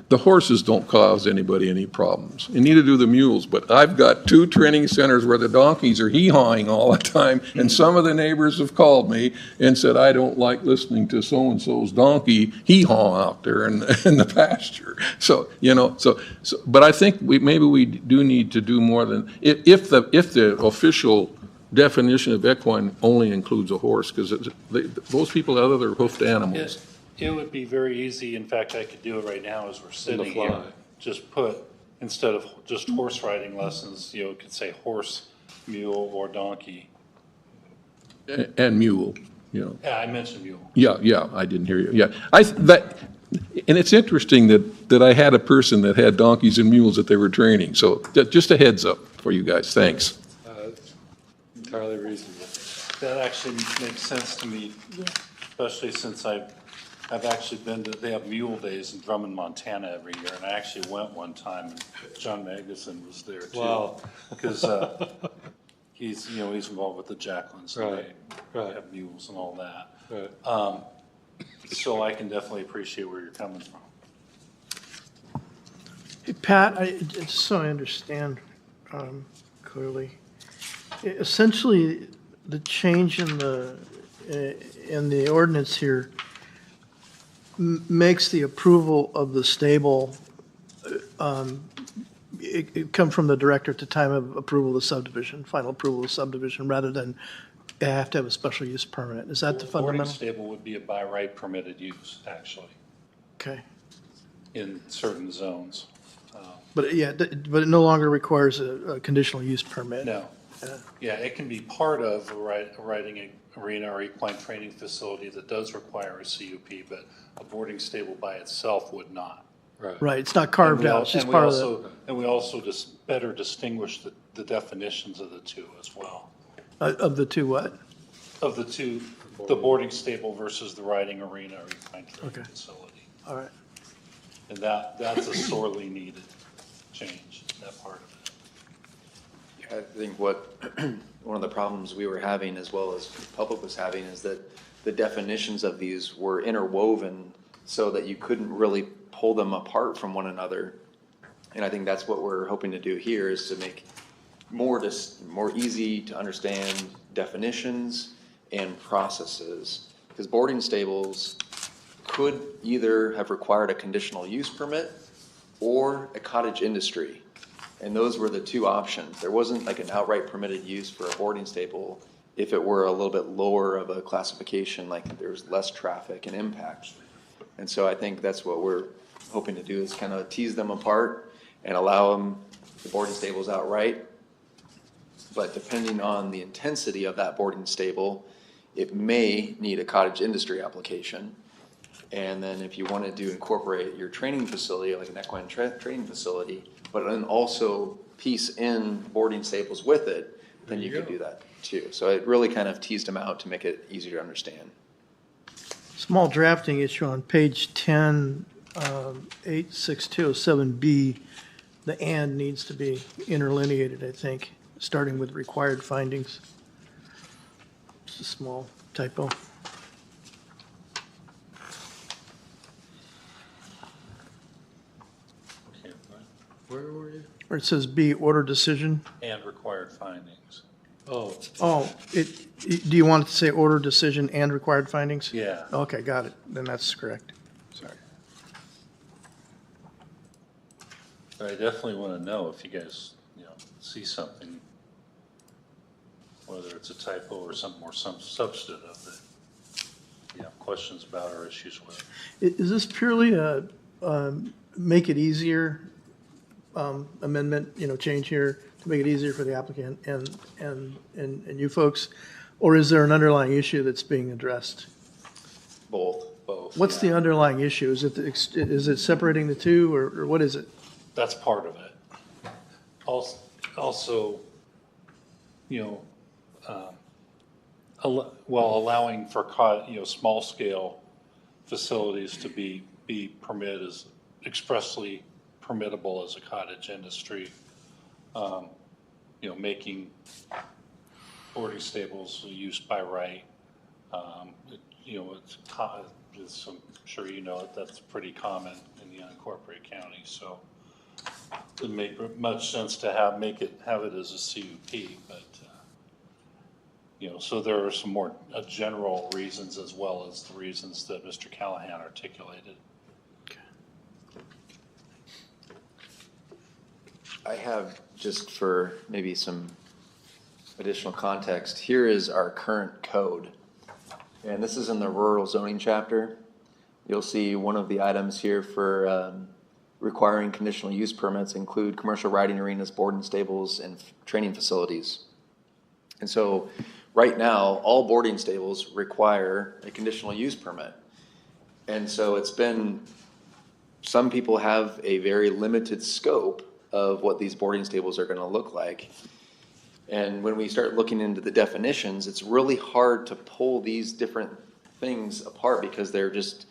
The horses don't cause anybody any problems, and neither do the mules. But I've got 2 training centers where the donkeys are hee-hawing all the time, and some of the neighbors have called me and said, I don't like listening to so-and-so's donkey hee-haw out there in the pasture. So, but I think maybe we do need to do more than, if the official definition of equine only includes a horse, because those people have other hoofed animals. It would be very easy. In fact, I could do it right now as we're sitting here. Just put, instead of just horse riding lessons, it could say horse, mule, or donkey. And mule, Yeah, I mentioned mule. Yeah, I didn't hear you. Yeah, and it's interesting that I had a person that had donkeys and mules that they were training. So just a heads up for you guys. Thanks. Entirely reasonable. That actually makes sense to me, especially since I've I've actually been to, they have mule days in Drummond, Montana every year, and I actually went one time, and John Magnuson was there too. Wow. Because, he's involved with the Jacquelines, and Right, they right. have mules and all that. Right. So I can definitely appreciate where you're coming from. Hey, Pat, just so I understand clearly, essentially, the change in the ordinance here makes the approval of the stable, it come from the director at the time of approval of the subdivision, final approval of the subdivision, rather than they have to have a special use permit. Is that the Boarding fundamental? stable would be a by right permitted use, actually, Okay. in certain zones. But yeah, but it no longer requires a conditional use permit. No. Yeah, it can be part of riding a arena or equine training facility that does require a CUP, but a boarding stable by itself would not. Right. Right, it's not carved out, it's just part of the, And we also just better distinguish the definitions of the two as well. of the two what? Of the two, the boarding stable versus the riding arena or equine training Okay. facility. All right. And that's a sorely needed change, that part of it. I think one of the problems we were having, as well as the public was having, is that the definitions of these were interwoven so that you couldn't really pull them apart from one another. And I think that's what we're hoping to do here, is to make more easy to understand definitions and processes. Because boarding stables could either have required a conditional use permit or a cottage industry. And those were the two options. There wasn't like an outright permitted use for a boarding stable if it were a little bit lower of a classification, like there's less traffic and impact. And so I think that's what we're hoping to do, is kind of tease them apart and allow them, the boarding stables outright. But depending on the intensity of that boarding stable, it may need a cottage industry application. And then if you wanted to incorporate your training facility, like an equine training facility, but then also piece in boarding stables with it, then you could do that too. So it really kind of teased them out to make it easier to understand. Small drafting issue on page 10, 86207B, the and needs to be interlineated, I think, starting with required findings. It's a small typo. Okay, Where were you? Where it says B, order decision. and required findings. Oh, Oh, do you want it to say order decision and required findings? Yeah. Okay, got it. Then that's correct. Sorry. But I definitely want to know if you guys, see something, whether it's a typo or something more substantive that you have questions about or issues with. Is this purely a make it easier amendment, change here to make it easier for the applicant and you folks? Or is there an underlying issue that's being addressed? Both. What's the underlying issue? Is it separating the two or what is it? That's part of it. Also, allowing for small scale facilities to be permitted as expressly permittable as a cottage industry. Making boarding stables used by right. I'm sure that's pretty common in the unincorporated county. So it doesn't make much sense to have it as a CUP, but so there are some more general reasons as well as the reasons that Mr. Callahan articulated. I have, just for maybe some additional context, here is our current code. And this is in the rural zoning chapter. You'll see one of the items here for requiring conditional use permits include commercial riding arenas, boarding stables, and training facilities. And so right now, all boarding stables require a conditional use permit. And so some people have a very limited scope of what these boarding stables are going to look like. And when we start looking into the definitions, it's really hard to pull these different things apart because they're just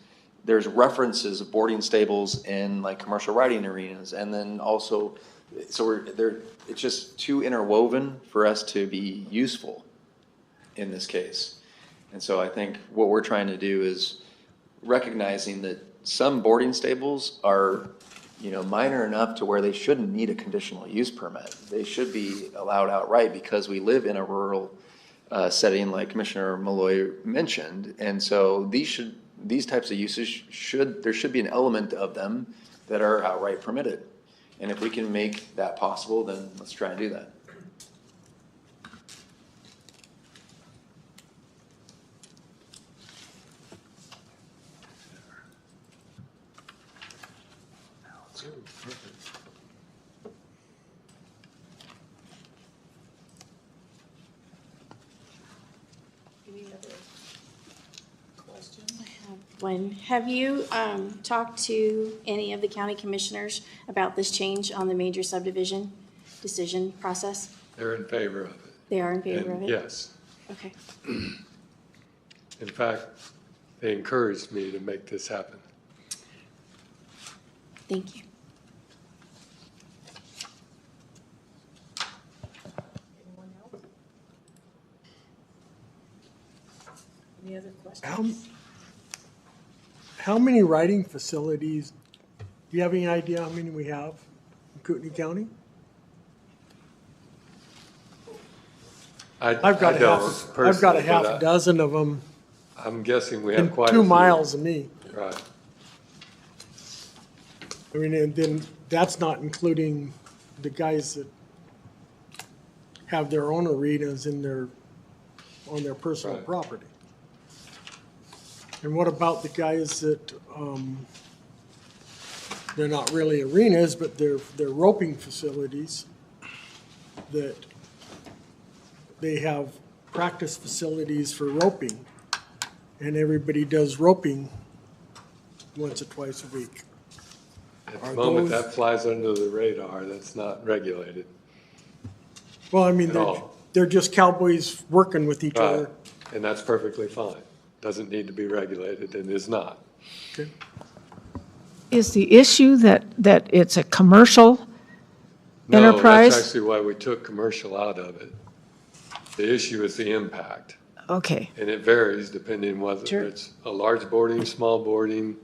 there's references of boarding stables in like commercial riding arenas, and then also, so it's just too interwoven for us to be useful in this case. And so I think what we're trying to do is recognizing that some boarding stables are, minor enough to where they shouldn't need a conditional use permit. They should be allowed outright because we live in a rural setting like Commissioner Malloy mentioned. And so these types of uses there should be an element of them that are outright permitted. And if we can make that possible, then let's try and do that. One, have you talked to any of the county commissioners about this change on the major subdivision decision process? They're in favor of it. They are in favor And of it? yes. Okay. In fact, they encouraged me to make this happen. Thank you. Any other questions? How many riding facilities, do you have any idea how many we have in Kootenai County? I've got a half dozen of them I'm guessing we have in quite a few. 2 miles of me. Right. I mean, and then that's not including the guys that have their own arenas on their personal Right. property. And what about the guys that, they're not really arenas, but they're roping facilities that they have practice facilities for roping, and everybody does roping once or twice a week. At the Are moment, those- that flies under the radar. That's not regulated Well, I mean, at all. they're just cowboys working with each Right. other. And that's perfectly fine. Doesn't need to be regulated and is not. Okay. Is the issue that it's a commercial No, enterprise? that's actually why we took commercial out of it. The issue is the impact. Okay, And it varies depending whether Sure. it's a large boarding, small boarding,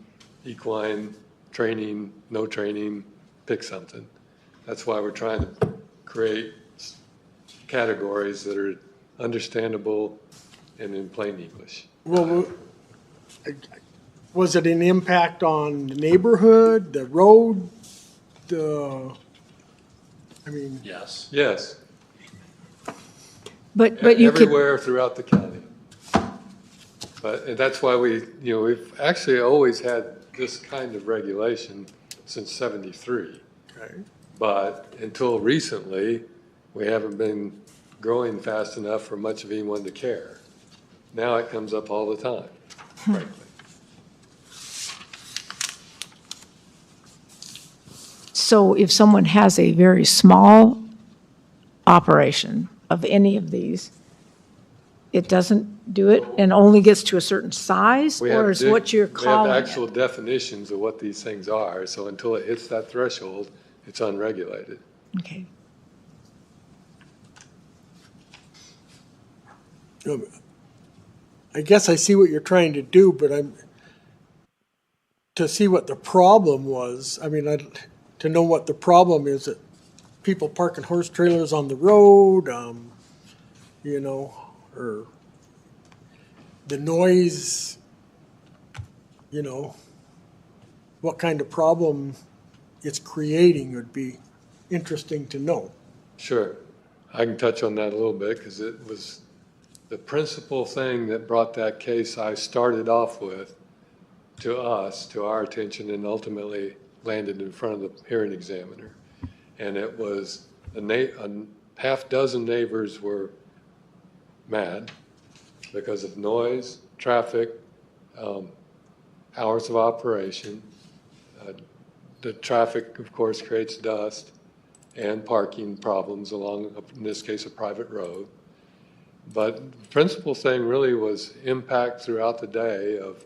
equine, training, no training, pick something. That's why we're trying to create categories that are understandable and in plain English. Well, was it an impact on the neighborhood, the road, I mean, Yes. Yes, but you could, everywhere throughout the county. But that's why we've actually always had this kind of regulation since '73. okay. But until recently, we haven't been growing fast enough for much of anyone to care. Now it comes up all the time, frankly. so if someone has a very small operation of any of these, it doesn't do it and only gets to a certain size, or is what you're calling We it? have actual definitions of what these things are, so until it hits that threshold, it's unregulated. Okay. I guess I see what you're trying to do, but to see what the problem was, I mean, to know what the problem is, that people parking horse trailers on the road, or the noise, what kind of problem it's creating would be interesting to know. Sure. I can touch on that a little bit because it was the principal thing that brought that case I started off with to our attention, and ultimately landed in front of the hearing examiner. And it was a half dozen neighbors were mad because of noise, traffic, hours of operation. The traffic, of course, creates dust and parking problems along, in this case, a private road. But the principal thing really was impact throughout the day of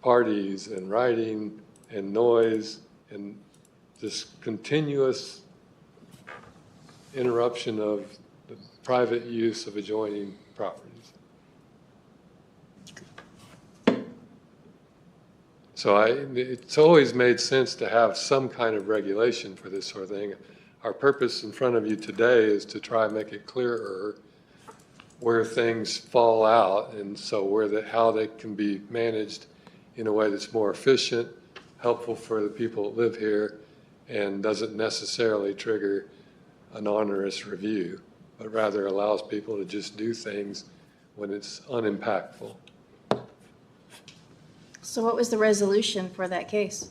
parties and writing and noise and this continuous interruption of the private use of adjoining properties. So it's always made sense to have some kind of regulation for this sort of thing. Our purpose in front of you today is to try and make it clearer where things fall out, and so how they can be managed in a way that's more efficient, helpful for the people that live here, and doesn't necessarily trigger an onerous review, but rather allows people to just do things when it's unimpactful. So what was the resolution for that case?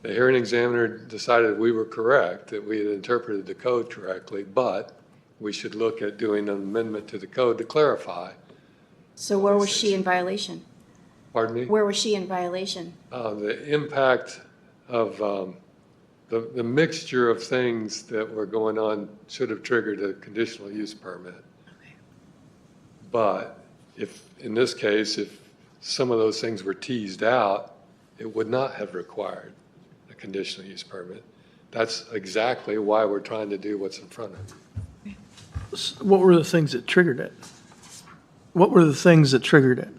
The hearing examiner decided we were correct, that we had interpreted the code correctly, but we should look at doing an amendment to the code to clarify. So where was she in violation? Pardon me? Where was she in violation? The impact of the mixture of things that were going on should have triggered a conditional use permit. Okay. But in this case, if some of those things were teased out, it would not have required a conditional use permit. That's exactly why we're trying to do what's in front of you. What were the things that triggered it? What were the things that triggered it?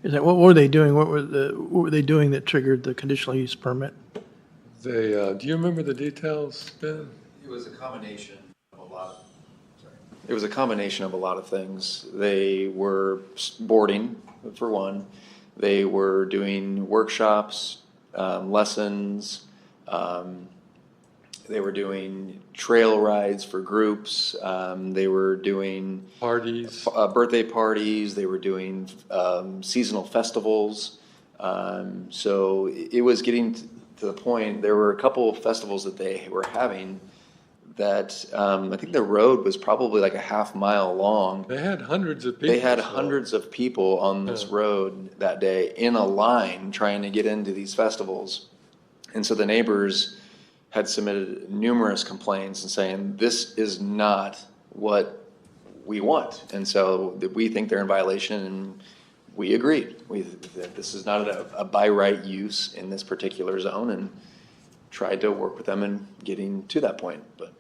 Is that, what were they doing? What were they doing that triggered the conditional use permit? Do you remember the details, Ben? It was a combination of a lot of, It was a combination of a lot of things. They were boarding, for one. They were doing workshops, lessons. They were doing trail rides for groups. They were doing Parties. birthday parties. They were doing seasonal festivals. So it was getting to the point. There were a couple of festivals that they were having that I think the road was probably like a half-mile long. They had hundreds of people. They had hundreds of people on this road that day in a line trying to get into these festivals. And so the neighbors had submitted numerous complaints and saying, this is not what we want. And so we think they're in violation, and we agreed. That this is not a by right use in this particular zone, and tried to work with them in getting to that point. But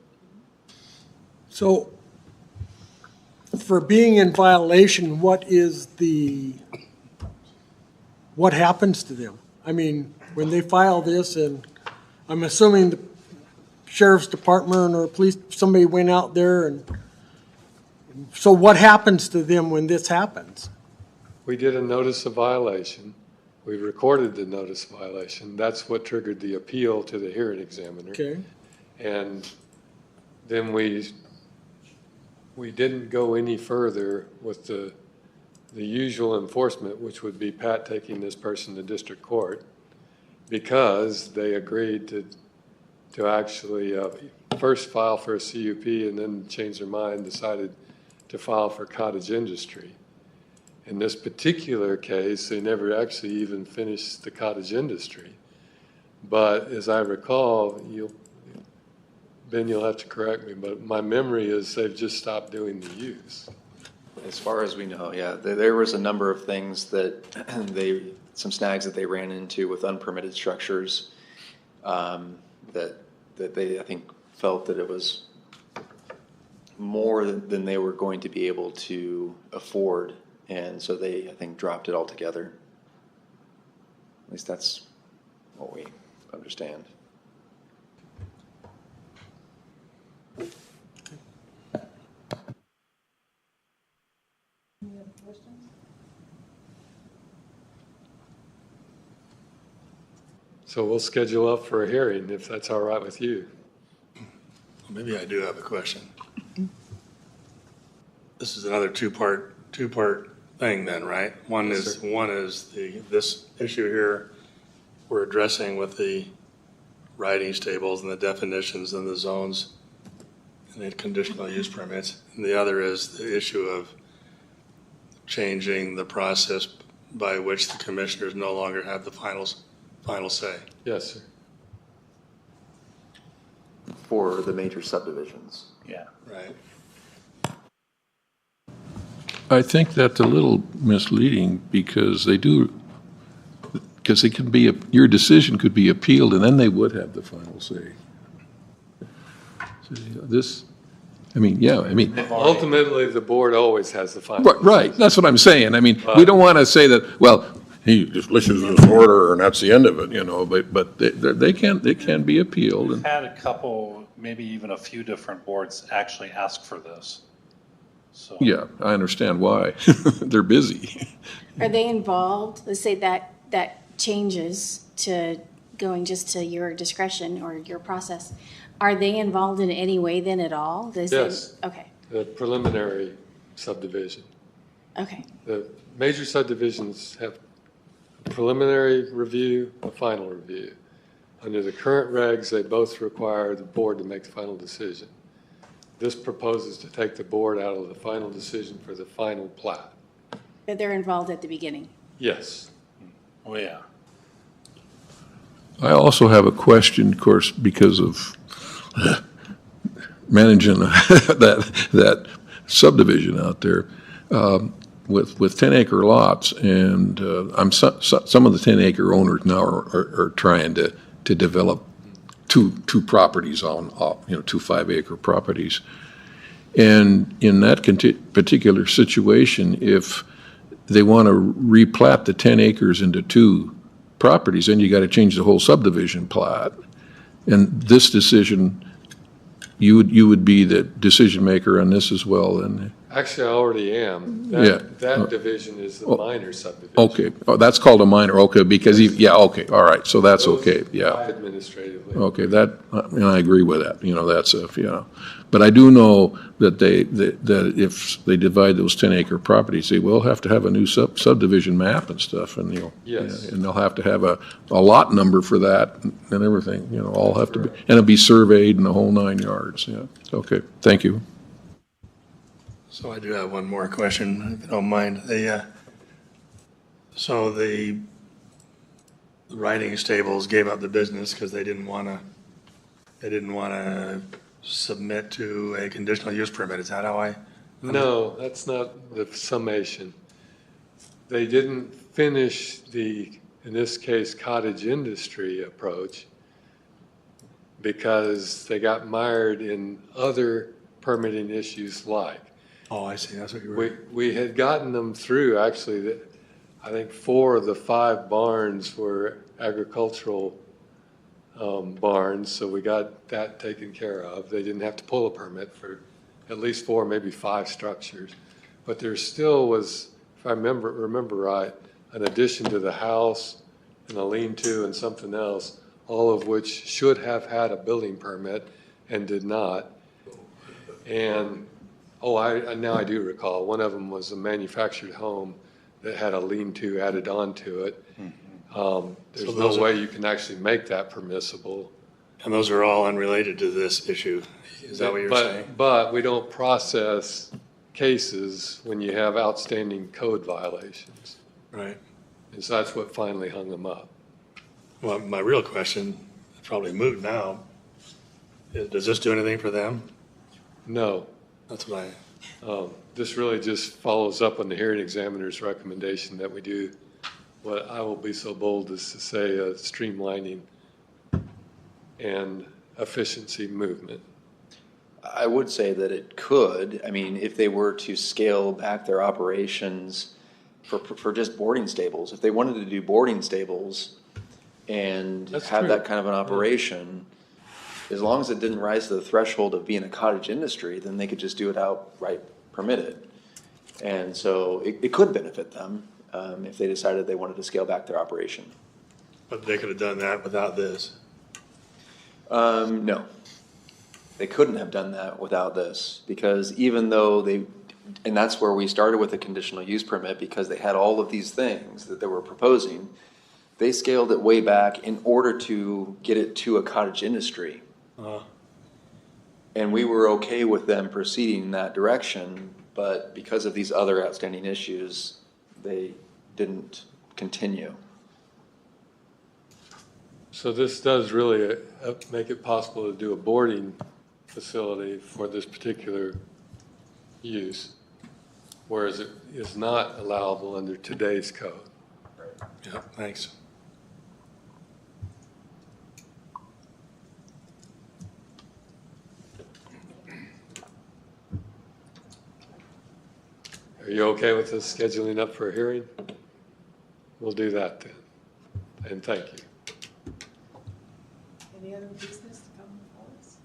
So for being in violation, what happens to them? I mean, when they file this, and I'm assuming the sheriff's department or police, somebody went out there, and so what happens to them when this happens? We did a notice of violation. We recorded the notice of violation. That's what triggered the appeal to the hearing examiner. Okay. And then we didn't go any further with the usual enforcement, which would be Pat taking this person to district court, because they agreed to actually first file for a CUP and then change their mind, decided to file for cottage industry. In this particular case, they never actually even finished the cottage industry. But as I recall, Ben, you'll have to correct me, but my memory is they've just stopped doing the use. as far as we know, yeah, there was a number of things that some snags that they ran into with unpermitted structures, that they, I think, felt that it was more than they were going to be able to afford. And so they, I think, dropped it altogether. At least that's what we understand. Any other questions? So we'll schedule up for a hearing if that's all right with you. Maybe I do have a question. This is another two-part thing then, right? One is this issue here we're addressing with the riding stables and the definitions and the zones and the conditional use permits. And the other is the issue of changing the process by which the commissioners no longer have the final say. Yes, sir. For the major subdivisions. Yeah. Right. I think that's a little misleading because they do, because it can be, your decision could be appealed, and then they would have the final say. So, this, I mean, yeah, I mean, Ultimately, the board always has the final. right, that's what I'm saying. I mean, we don't want to say that, well, he just listens to this order and that's the end of it, you know, but they can be appealed. We've And had a couple, maybe even a few different boards actually ask for this. So. yeah, I understand why. They're busy. Are they involved? Let's say that changes to going just to your discretion or your process. Are they involved in any way then at all? They say- Yes. Okay, The preliminary subdivision. okay, The major subdivisions have a preliminary review, a final review. Under the current regs, they both require the board to make the final decision. This proposes to take the board out of the final decision for the final plat. but they're involved at the beginning. Yes. Oh, yeah. I also have a question, of course, because of managing that subdivision out there with 10-acre lots, and some of the 10-acre owners now are trying to develop two properties on, you know, 2 5-acre properties. And in that particular situation, if they want to replat the 10 acres into 2 properties, then you got to change the whole subdivision plat. And this decision, you would be the decision maker on this as well, then? Actually, I already am. Yeah. That division is the minor subdivision. Okay, oh, that's called a minor, okay, because, yeah, okay, all right, so that's okay, yeah. Administratively. Okay, that, and I agree with that, you know, that's a, you know, but I do know that that if they divide those 10-acre properties, they will have to have a new subdivision map and stuff, and, you know. Yes. And they'll have to have a lot number for that and everything, you know, all have to be, and it'll be surveyed and the whole 9 yards, yeah. Okay, thank you. So I do have one more question, if you don't mind. So the riding stables gave up the business because they didn't want to submit to a conditional use permit. Is that how I? No, that's not the summation. They didn't finish the, in this case, cottage industry approach because they got mired in other permitting issues like. Oh, I see. That's what you were. We had gotten them through, actually, I think 4 of the 5 barns were agricultural barns, so we got that taken care of. They didn't have to pull a permit for at least 4, maybe 5 structures. But there still was, if I remember right, an addition to the house and a lean-to and something else, all of which should have had a building permit and did not. And now I do recall, one of them was a manufactured home that had a lean-to added onto it. There's So those no way you can actually make that permissible. And those are all unrelated to this issue. Is that what you're saying? But we don't process cases when you have outstanding code violations. Right. And so that's what finally hung them up. Well, my real question, probably moot now, does this do anything for them? No. That's what This really just follows up on the hearing examiner's recommendation that we do what I will be so bold as to say a streamlining and efficiency movement. I would say that it could. I mean, if they were to scale back their operations for just boarding stables, if they wanted to do boarding stables and That's have true. that kind of an operation, as long as it didn't rise to the threshold of being a cottage industry, then they could just do it outright permitted. And so it could benefit them if they decided they wanted to scale back their operation. But they could have done that without this. No, they couldn't have done that without this, because even though and that's where we started with a conditional use permit, because they had all of these things that they were proposing. They scaled it way back in order to get it to a cottage industry. And we were okay with them proceeding in that direction, but because of these other outstanding issues, they didn't continue. So this does really make it possible to do a boarding facility for this particular use, whereas it is not allowable under today's code. Yeah, thanks. Are you okay with us scheduling up for a hearing? We'll do that then. And thank you. Any other business to come before us?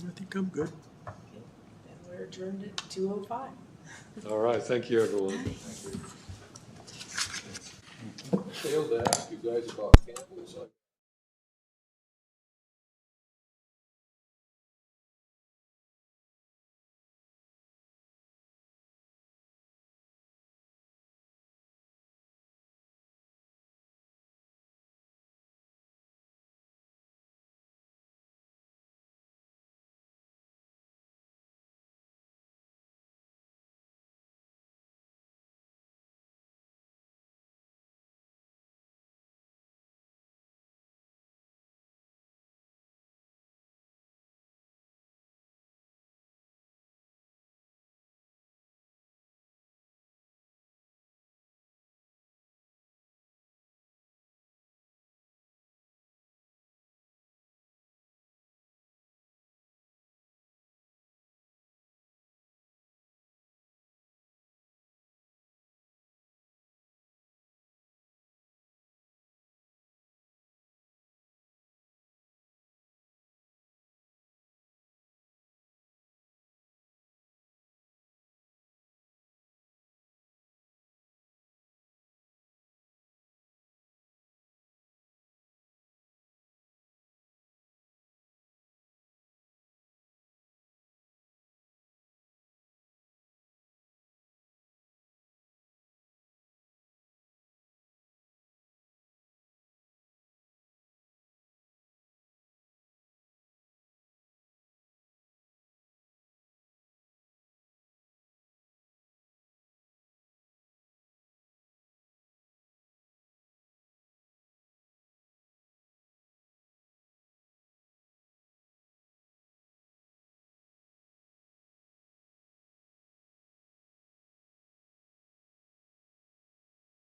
I think I'm good. Okay, then we're adjourned at 2:05. All right, thank you, everyone. Failed to ask you guys about Campbell's.